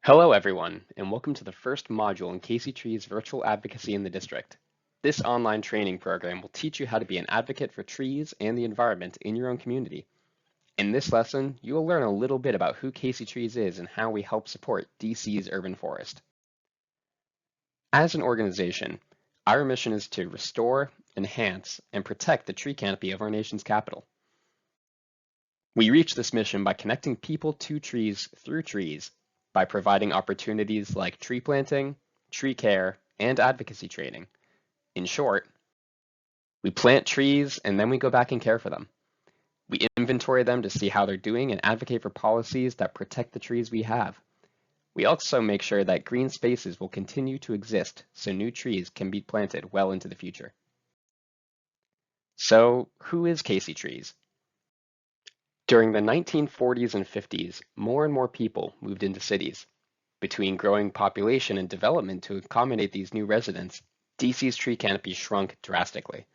Hello everyone, and welcome to the first module in Casey Tree's Virtual Advocacy in the District. This online training program will teach you how to be an advocate for trees and the environment in your own community. In this lesson, you will learn a little bit about who Casey Trees is and how we help support DC's urban forest. As an organization, our mission is to restore, enhance, and protect the tree canopy of our nation's capital. We reach this mission by connecting people to trees through trees, by providing opportunities like tree planting, tree care, and advocacy training. In short, we plant trees and then we go back and care for them. We inventory them to see how they're doing and advocate for policies that protect the trees we have. We also make sure that green spaces will continue to exist so new trees can be planted well into the future. So, who is Casey Trees? During the 1940s and 50s, more and more people moved into cities. Between growing population and development to accommodate these new residents, DC's tree canopy shrunk drastically.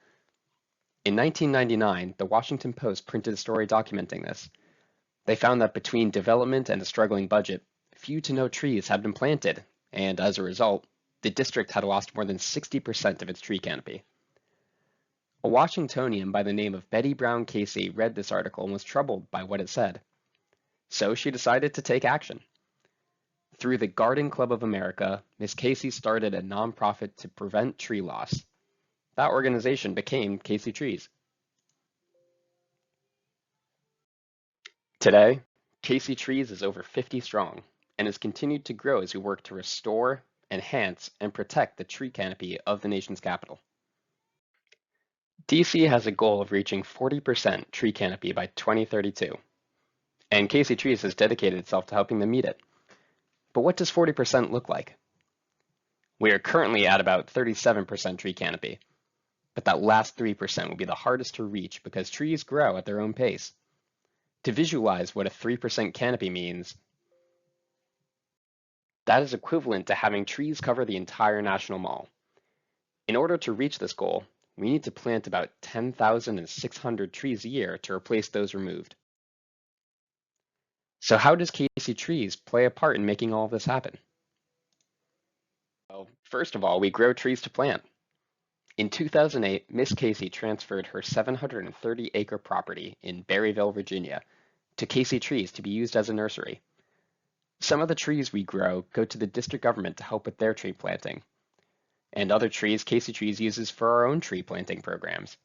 In 1999, the Washington Post printed a story documenting this. They found that between development and a struggling budget, few to no trees had been planted, and as a result, the district had lost more than 60% of its tree canopy. A Washingtonian by the name of Betty Brown Casey read this article and was troubled by what it said. So she decided to take action. Through the Garden Club of America, Miss Casey started a nonprofit to prevent tree loss. That organization became Casey Trees. Today, Casey Trees is over 50 strong and has continued to grow as we work to restore, enhance, and protect the tree canopy of the nation's capital. DC has a goal of reaching 40% tree canopy by 2032, and Casey Trees has dedicated itself to helping them meet it. But what does 40% look like? We are currently at about 37% tree canopy, but that last 3% will be the hardest to reach because trees grow at their own pace. To visualize what a 3% canopy means, that is equivalent to having trees cover the entire National Mall. In order to reach this goal, we need to plant about 10,600 trees a year to replace those removed. So how does Casey Trees play a part in making all of this happen? Well, first of all, we grow trees to plant. In 2008, Miss Casey transferred her 730-acre property in Berryville, Virginia, to Casey Trees to be used as a nursery. Some of the trees we grow go to the district government to help with their tree planting, and other trees Casey Trees uses for our own tree planting programs.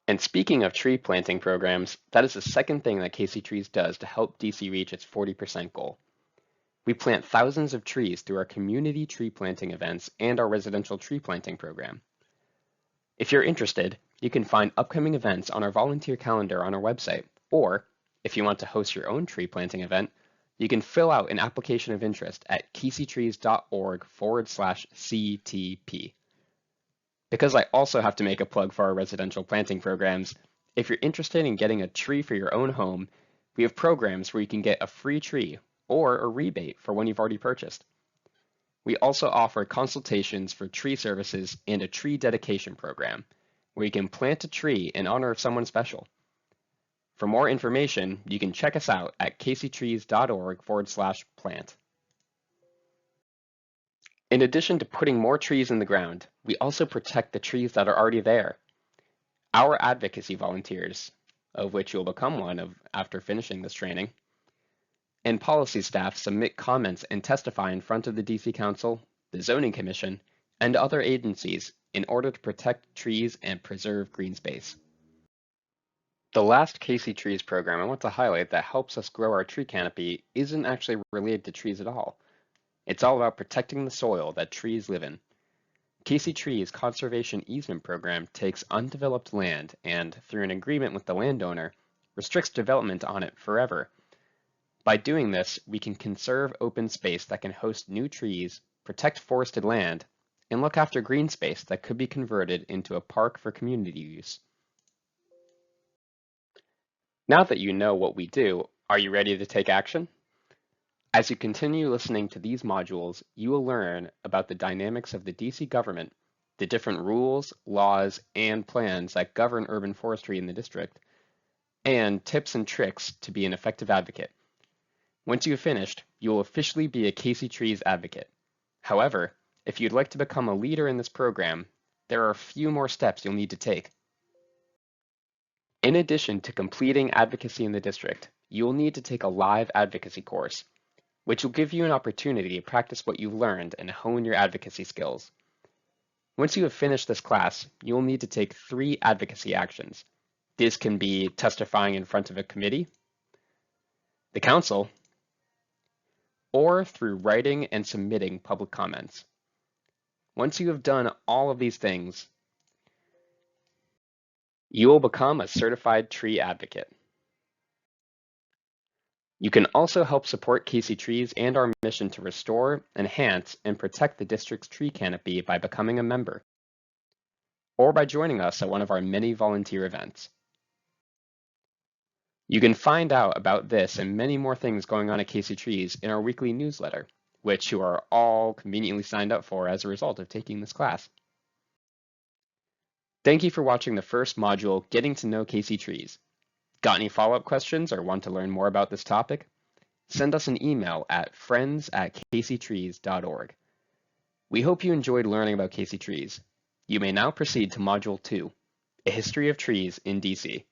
And speaking of tree planting programs, that is the second thing that Casey Trees does to help DC reach its 40% goal. We plant thousands of trees through our community tree planting events and our residential tree planting program. If you're interested, you can find upcoming events on our volunteer calendar on our website, or if you want to host your own tree planting event, you can fill out an application of interest at caseytrees.org/CTP. Because I also have to make a plug for our residential planting programs, if you're interested in getting a tree for your own home, we have programs where you can get a free tree or a rebate for one you've already purchased. We also offer consultations for tree services and a tree dedication program, where you can plant a tree in honor of someone special. For more information, you can check us out at caseytrees.org/plant. In addition to putting more trees in the ground, we also protect the trees that are already there. Our advocacy volunteers, of which you'll become one of after finishing this training, and policy staff submit comments and testify in front of the DC Council, the Zoning Commission, and other agencies in order to protect trees and preserve green space. The last Casey Trees program I want to highlight that helps us grow our tree canopy isn't actually related to trees at all. It's all about protecting the soil that trees live in. Casey Trees Conservation Easement Program takes undeveloped land and, through an agreement with the landowner, restricts development on it forever. By doing this, we can conserve open space that can host new trees, protect forested land, and look after green space that could be converted into a park for community use. Now that you know what we do, are you ready to take action? As you continue listening to these modules, you will learn about the dynamics of the DC government, the different rules, laws, and plans that govern urban forestry in the district, and tips and tricks to be an effective advocate. Once you have finished, you will officially be a Casey Trees advocate. However, if you'd like to become a leader in this program, there are a few more steps you'll need to take. In addition to completing advocacy in the district, you will need to take a live advocacy course, which will give you an opportunity to practice what you've learned and hone your advocacy skills. Once you have finished this class, you will need to take 3 advocacy actions. This can be testifying in front of a committee, the council, or through writing and submitting public comments. Once you have done all of these things, you will become a certified tree advocate. You can also help support Casey Trees and our mission to restore, enhance, and protect the district's tree canopy by becoming a member, or by joining us at one of our many volunteer events. You can find out about this and many more things going on at Casey Trees in our weekly newsletter, which you are all conveniently signed up for as a result of taking this class. Thank you for watching the first module, Getting to Know Casey Trees. Got any follow-up questions or want to learn more about this topic? Send us an email at friends@caseytrees.org. We hope you enjoyed learning about Casey Trees. You may now proceed to Module 2, A History of Trees in DC.